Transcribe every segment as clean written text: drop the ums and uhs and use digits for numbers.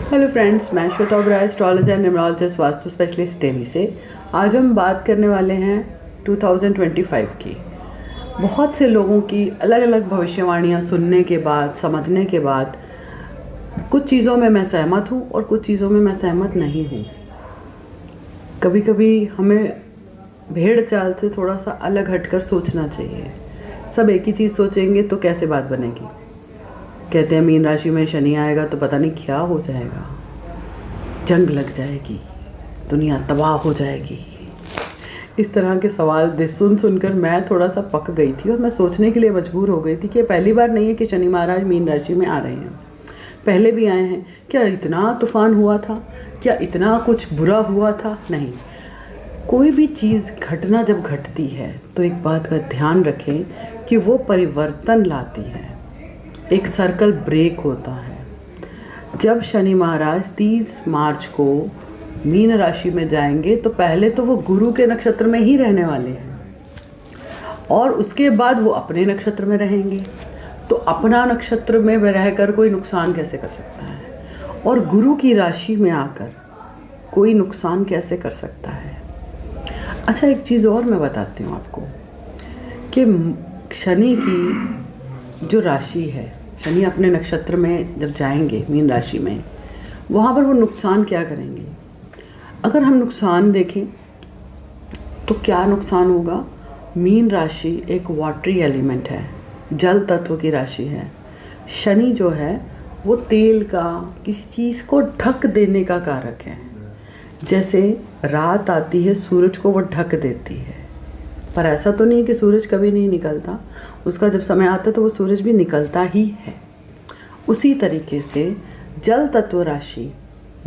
Hello friends, मैं Shweta Oberoi, astrologer and numerologist, vastu specialist टेली से। आज हम बात करने वाले हैं 2025 की। बहुत से लोगों की अलग अलग भविष्यवाणियाँ सुनने के बाद, समझने के बाद कुछ चीज़ों में मैं सहमत हूँ और कुछ चीज़ों में मैं सहमत नहीं हूँ। कभी कभी हमें भेड़ चाल से थोड़ा सा अलग हटकर सोचना चाहिए। सब एक ही चीज़ सोचेंगे तो कैसे बात बनेगी। कहते हैं मीन राशि में शनि आएगा तो पता नहीं क्या हो जाएगा, जंग लग जाएगी, दुनिया तबाह हो जाएगी। इस तरह के सवाल सुनकर मैं थोड़ा सा पक गई थी और मैं सोचने के लिए मजबूर हो गई थी कि पहली बार नहीं है कि शनि महाराज मीन राशि में आ रहे हैं। पहले भी आए हैं। क्या इतना तूफान हुआ था? क्या इतना कुछ बुरा हुआ था? नहीं। कोई भी चीज़, घटना जब घटती है तो एक बात का ध्यान रखें कि वो परिवर्तन लाती है। एक सर्कल ब्रेक होता है। जब शनि महाराज 30 मार्च को मीन राशि में जाएंगे तो पहले तो वो गुरु के नक्षत्र में ही रहने वाले हैं और उसके बाद वो अपने नक्षत्र में रहेंगे। तो अपना नक्षत्र में रहकर कोई नुकसान कैसे कर सकता है, और गुरु की राशि में आकर कोई नुकसान कैसे कर सकता है। अच्छा, एक चीज़ और मैं बताती हूँ आपको कि शनि की जो राशि है, शनि अपने नक्षत्र में जब जाएंगे मीन राशि में, वहाँ पर वो नुकसान क्या करेंगे। अगर हम नुकसान देखें तो क्या नुकसान होगा। मीन राशि एक वाटरी एलिमेंट है, जल तत्व की राशि है। शनि जो है वो तेल का, किसी चीज़ को ढक देने का कारक है। जैसे रात आती है, सूरज को वो ढक देती है, पर ऐसा तो नहीं कि सूरज कभी नहीं निकलता। उसका जब समय आता है तो वो सूरज भी निकलता ही है। उसी तरीके से जल तत्व राशि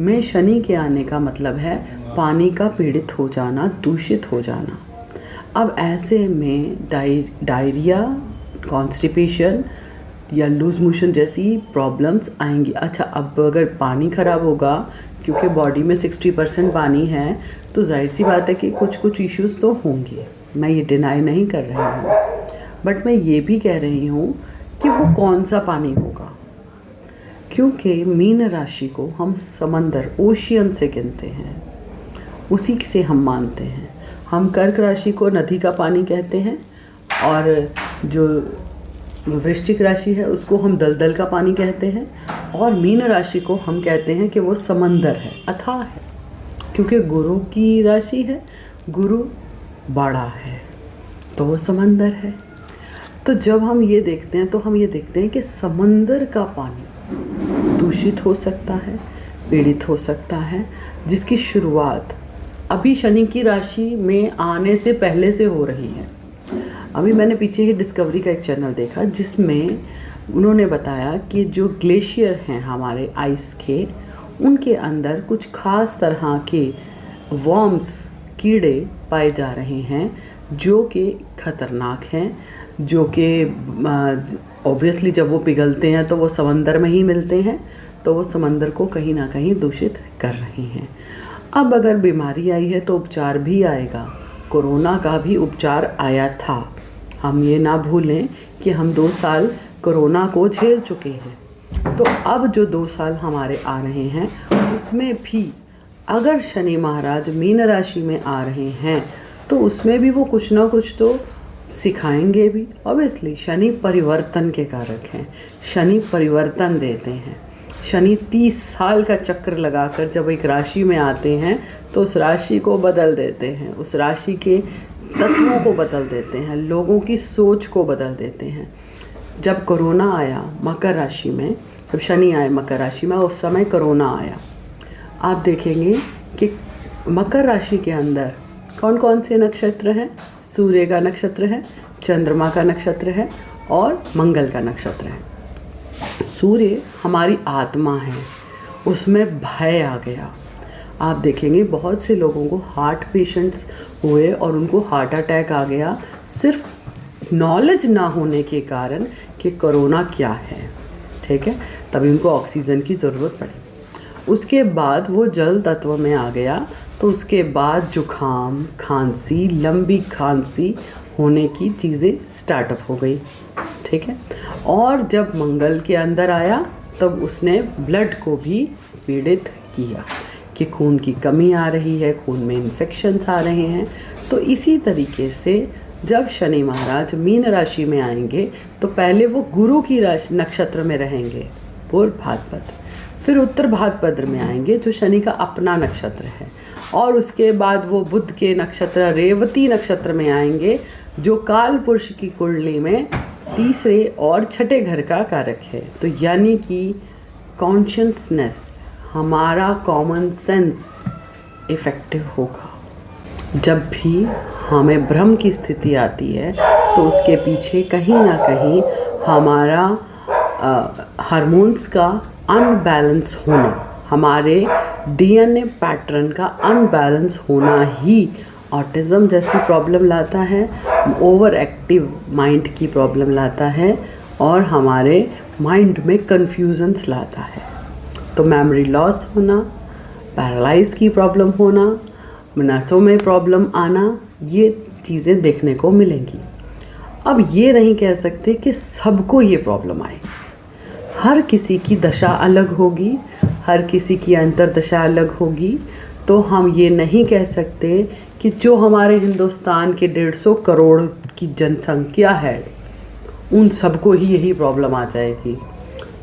में शनि के आने का मतलब है पानी का पीड़ित हो जाना, दूषित हो जाना। अब ऐसे में डायरिया, कॉन्स्टिपेशन या लूज मोशन जैसी प्रॉब्लम्स आएंगी। अच्छा, अब अगर पानी ख़राब होगा, क्योंकि बॉडी में 60% पानी है, तो जाहिर सी बात है कि कुछ इश्यूज़ तो होंगे। मैं ये डिनाई नहीं कर रही हूँ, बट मैं ये भी कह रही हूँ कि वो कौन सा पानी होगा। क्योंकि मीन राशि को हम समंदर, ओशियन से गिनते हैं, उसी से हम मानते हैं। हम कर्क राशि को नदी का पानी कहते हैं और जो वृश्चिक राशि है उसको हम दलदल का पानी कहते हैं, और मीन राशि को हम कहते हैं कि वो समंदर है, अथाह है। क्योंकि गुरु की राशि है, गुरु बड़ा है तो वो समंदर है। तो जब हम ये देखते हैं तो हम ये देखते हैं कि समंदर का पानी दूषित हो सकता है, पीड़ित हो सकता है, जिसकी शुरुआत अभी शनि की राशि में आने से पहले से हो रही है। अभी मैंने पीछे ही डिस्कवरी का एक चैनल देखा जिसमें उन्होंने बताया कि जो ग्लेशियर हैं हमारे आइस के, उनके अंदर कुछ खास तरह के वर्म्स, कीड़े पाए जा रहे हैं जो कि खतरनाक हैं, जो कि ऑब्वियसली जब वो पिघलते हैं तो वो समंदर में ही मिलते हैं, तो वो समंदर को कहीं ना कहीं दूषित कर रहे हैं। अब अगर बीमारी आई है तो उपचार भी आएगा। कोरोना का भी उपचार आया था। हम ये ना भूलें कि हम 2 साल कोरोना को झेल चुके हैं। तो अब जो 2 साल हमारे आ रहे हैं उसमें भी अगर शनि महाराज मीन राशि में आ रहे हैं तो उसमें भी वो कुछ ना कुछ तो सिखाएंगे भी। ऑब्वियसली शनि परिवर्तन के कारक हैं, शनि परिवर्तन देते हैं। शनि 30 साल का चक्र लगाकर जब एक राशि में आते हैं तो उस राशि को बदल देते हैं, उस राशि के तत्वों को बदल देते हैं, लोगों की सोच को बदल देते हैं। जब कोरोना आया मकर राशि में, जब शनि आए मकर राशि में, उस समय कोरोना आया। आप देखेंगे कि मकर राशि के अंदर कौन कौन से नक्षत्र हैं। सूर्य का नक्षत्र है, चंद्रमा का नक्षत्र है और मंगल का नक्षत्र है। सूर्य हमारी आत्मा है, उसमें भय आ गया। आप देखेंगे बहुत से लोगों को हार्ट पेशेंट्स हुए और उनको हार्ट अटैक आ गया, सिर्फ नॉलेज ना होने के कारण कि कोरोना क्या है। ठीक है, तभी उनको ऑक्सीजन की ज़रूरत पड़ी। उसके बाद वो जल तत्व में आ गया, तो उसके बाद जुखाम, खांसी, लंबी खांसी होने की चीज़ें स्टार्टअप हो गई। ठीक है, और जब मंगल के अंदर आया तब उसने ब्लड को भी पीड़ित किया कि खून की कमी आ रही है, खून में इन्फेक्शंस आ रहे हैं। तो इसी तरीके से जब शनि महाराज मीन राशि में आएंगे तो पहले वो गुरु की राशि नक्षत्र में रहेंगे, पूर्व भाद्रपद, फिर उत्तर भाद्रपद में आएंगे जो शनि का अपना नक्षत्र है, और उसके बाद वो बुध के नक्षत्र रेवती नक्षत्र में आएंगे जो काल पुरुष की कुंडली में तीसरे और छठे घर का कारक है। तो यानी कि कॉन्शियसनेस, हमारा कॉमन सेंस इफ़ेक्टिव होगा। जब भी हमें भ्रम की स्थिति आती है तो उसके पीछे कहीं ना कहीं हमारा हार्मोन्स का अनबैलेंस होना, हमारे डीएनए पैटर्न का अनबैलेंस होना ही ऑटिज़म जैसी प्रॉब्लम लाता है, ओवर एक्टिव माइंड की प्रॉब्लम लाता है और हमारे माइंड में कन्फ्यूजन्स लाता है। तो मेमोरी लॉस होना, पैरालाइज की प्रॉब्लम होना, नसों में प्रॉब्लम आना, ये चीज़ें देखने को मिलेंगी। अब ये नहीं कह सकते कि सबको ये प्रॉब्लम आएगी, हर किसी की दशा अलग होगी, हर किसी की अंतर्दशा अलग होगी। तो हम ये नहीं कह सकते कि जो हमारे हिंदुस्तान के 150 करोड़ की जनसंख्या है उन सबको ही यही प्रॉब्लम आ जाएगी।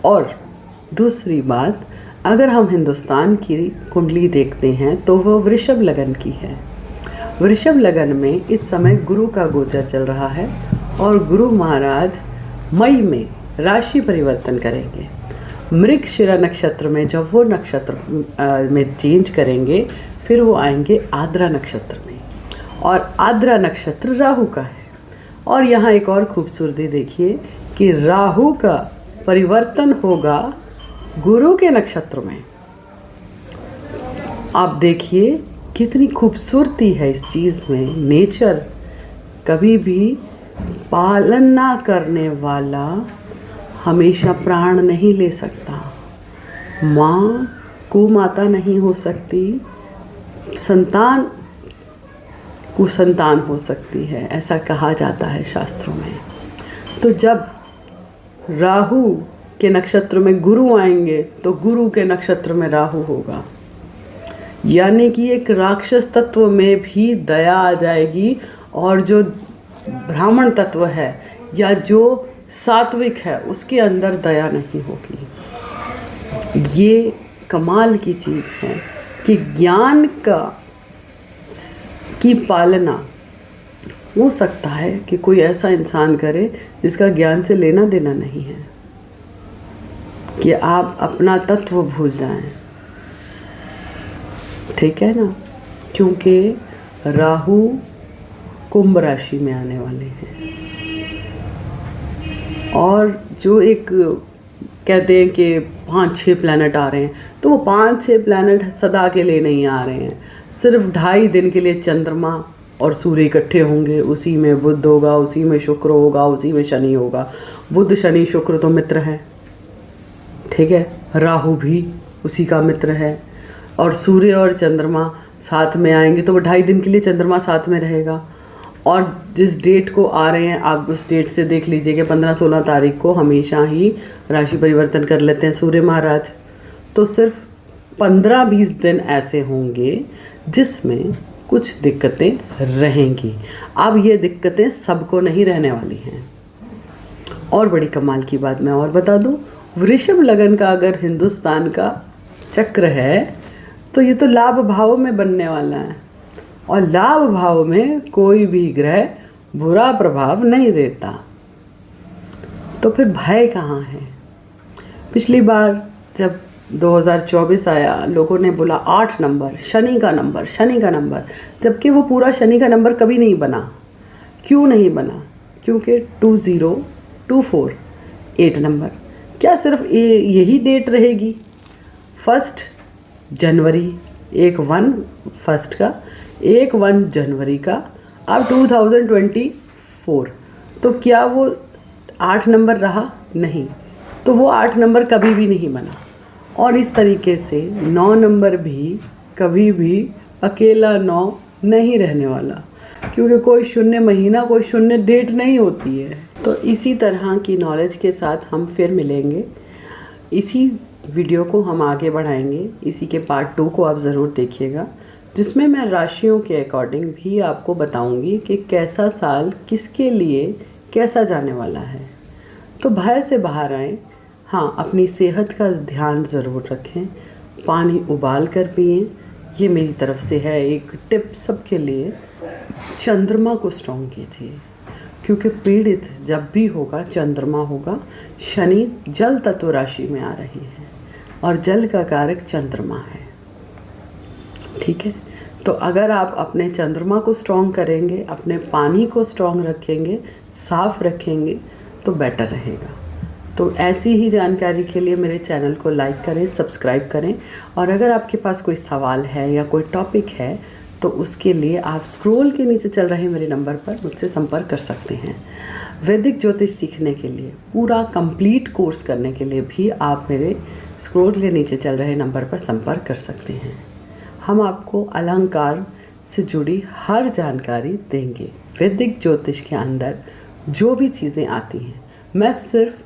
और दूसरी बात, अगर हम हिंदुस्तान की कुंडली देखते हैं तो वह वृषभ लगन की है। वृषभ लगन में इस समय गुरु का गोचर चल रहा है और गुरु महाराज मई में राशि परिवर्तन करेंगे। मृगशिरा नक्षत्र में जब वो नक्षत्र में चेंज करेंगे फिर वो आएंगे आद्रा नक्षत्र में, और आद्रा नक्षत्र राहु का है। और यहाँ एक और खूबसूरती देखिए कि राहु का परिवर्तन होगा गुरु के नक्षत्र में। आप देखिए कितनी खूबसूरती है इस चीज़ में। नेचर कभी भी पालन ना करने वाला हमेशा प्राण नहीं ले सकता। माँ कुमाता नहीं हो सकती, संतान कुसंतान हो सकती है, ऐसा कहा जाता है शास्त्रों में। तो जब राहु के नक्षत्र में गुरु आएंगे तो गुरु के नक्षत्र में राहु होगा, यानी कि एक राक्षस तत्व में भी दया आ जाएगी और जो ब्राह्मण तत्व है या जो सात्विक है उसके अंदर दया नहीं होगी। ये कमाल की चीज़ है कि ज्ञान की पालना हो सकता है कि कोई ऐसा इंसान करे जिसका ज्ञान से लेना देना नहीं है, कि आप अपना तत्व भूल जाएं। ठीक है ना, क्योंकि राहु कुंभ राशि में आने वाले हैं और जो एक कहते हैं कि 5-6 प्लैनेट आ रहे हैं, तो वो 5-6 प्लैनेट सदा के लिए नहीं आ रहे हैं। सिर्फ 2.5 दिन के लिए चंद्रमा और सूर्य इकट्ठे होंगे, उसी में बुध होगा, उसी में शुक्र होगा, उसी में शनि होगा। बुध शनि शुक्र तो मित्र हैं, ठीक है, राहु भी उसी का मित्र है, और सूर्य और चंद्रमा साथ में आएंगे तो वो 2.5 दिन के लिए चंद्रमा साथ में रहेगा। और जिस डेट को आ रहे हैं आप उस डेट से देख लीजिए कि 15-16 तारीख को हमेशा ही राशि परिवर्तन कर लेते हैं सूर्य महाराज। तो सिर्फ 15-20 दिन ऐसे होंगे जिसमें कुछ दिक्कतें रहेंगी। अब ये दिक्कतें सबको नहीं रहने वाली हैं। और बड़ी कमाल की बात मैं और बता दूं, वृषभ लगन का अगर हिंदुस्तान का चक्र है तो ये तो लाभ भाव में बनने वाला है, और लाभ भाव में कोई भी ग्रह बुरा प्रभाव नहीं देता। तो फिर भय कहाँ है? पिछली बार जब 2024 आया लोगों ने बोला 8 नंबर, शनि का नंबर, शनि का नंबर, जबकि वो पूरा शनि का नंबर कभी नहीं बना। क्यों नहीं बना? क्योंकि 2024 8 नंबर, क्या सिर्फ यही डेट रहेगी? 1 जनवरी 1 जनवरी का अब 2024, तो क्या वो 8 नंबर रहा? नहीं, तो वो 8 नंबर कभी भी नहीं बना। और इस तरीके से 9 नंबर भी कभी भी अकेला 9 नहीं रहने वाला, क्योंकि कोई शून्य महीना, कोई शून्य डेट नहीं होती है। तो इसी तरह की नॉलेज के साथ हम फिर मिलेंगे इसी वीडियो को हम आगे बढ़ाएंगे, इसी के पार्ट 2 को आप ज़रूर देखिएगा, जिसमें मैं राशियों के अकॉर्डिंग भी आपको बताऊंगी कि कैसा साल किसके लिए कैसा जाने वाला है। तो भय से बाहर आएँ। हाँ, अपनी सेहत का ध्यान ज़रूर रखें, पानी उबाल कर पिएँ, ये मेरी तरफ से है एक टिप सबके लिए। चंद्रमा को स्ट्रॉन्ग कीजिए, क्योंकि पीड़ित जब भी होगा चंद्रमा होगा। शनि जल तत्व राशि में आ रही है और जल का कारक चंद्रमा है, ठीक है। तो अगर आप अपने चंद्रमा को स्ट्रॉन्ग करेंगे, अपने पानी को स्ट्रॉन्ग रखेंगे, साफ़ रखेंगे, तो बेटर रहेगा। तो ऐसी ही जानकारी के लिए मेरे चैनल को लाइक करें, सब्सक्राइब करें, और अगर आपके पास कोई सवाल है या कोई टॉपिक है तो उसके लिए आप स्क्रॉल के नीचे चल रहे मेरे नंबर पर मुझसे संपर्क कर सकते हैं। वैदिक ज्योतिष सीखने के लिए, पूरा कंप्लीट कोर्स करने के लिए भी आप मेरे स्क्रॉल के नीचे चल रहे नंबर पर संपर्क कर सकते हैं। हम आपको अलंकार से जुड़ी हर जानकारी देंगे। वैदिक ज्योतिष के अंदर जो भी चीज़ें आती हैं, मैं सिर्फ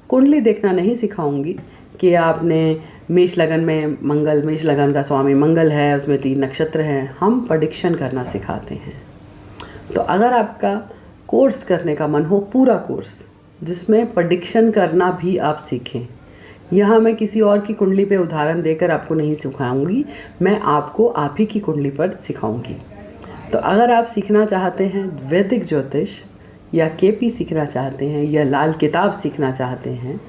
कुंडली देखना नहीं सिखाऊंगी कि आपने मेष लगन में मंगल, मेष लगन का स्वामी मंगल है, उसमें 3 नक्षत्र हैं। हम प्रेडिक्शन करना सिखाते हैं। तो अगर आपका कोर्स करने का मन हो, पूरा कोर्स जिसमें प्रेडिक्शन करना भी आप सीखें, यहाँ मैं किसी और की कुंडली पे उदाहरण देकर आपको नहीं सिखाऊंगी, मैं आपको आप ही की कुंडली पर सिखाऊंगी। तो अगर आप सीखना चाहते हैं वैदिक ज्योतिष, या केपी सीखना चाहते हैं, या लाल किताब सीखना चाहते हैं,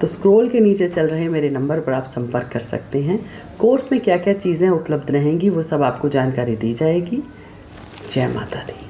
तो स्क्रॉल के नीचे चल रहे मेरे नंबर पर आप संपर्क कर सकते हैं। कोर्स में क्या क्या चीज़ें उपलब्ध रहेंगी वो सब आपको जानकारी दी जाएगी। जय माता दी।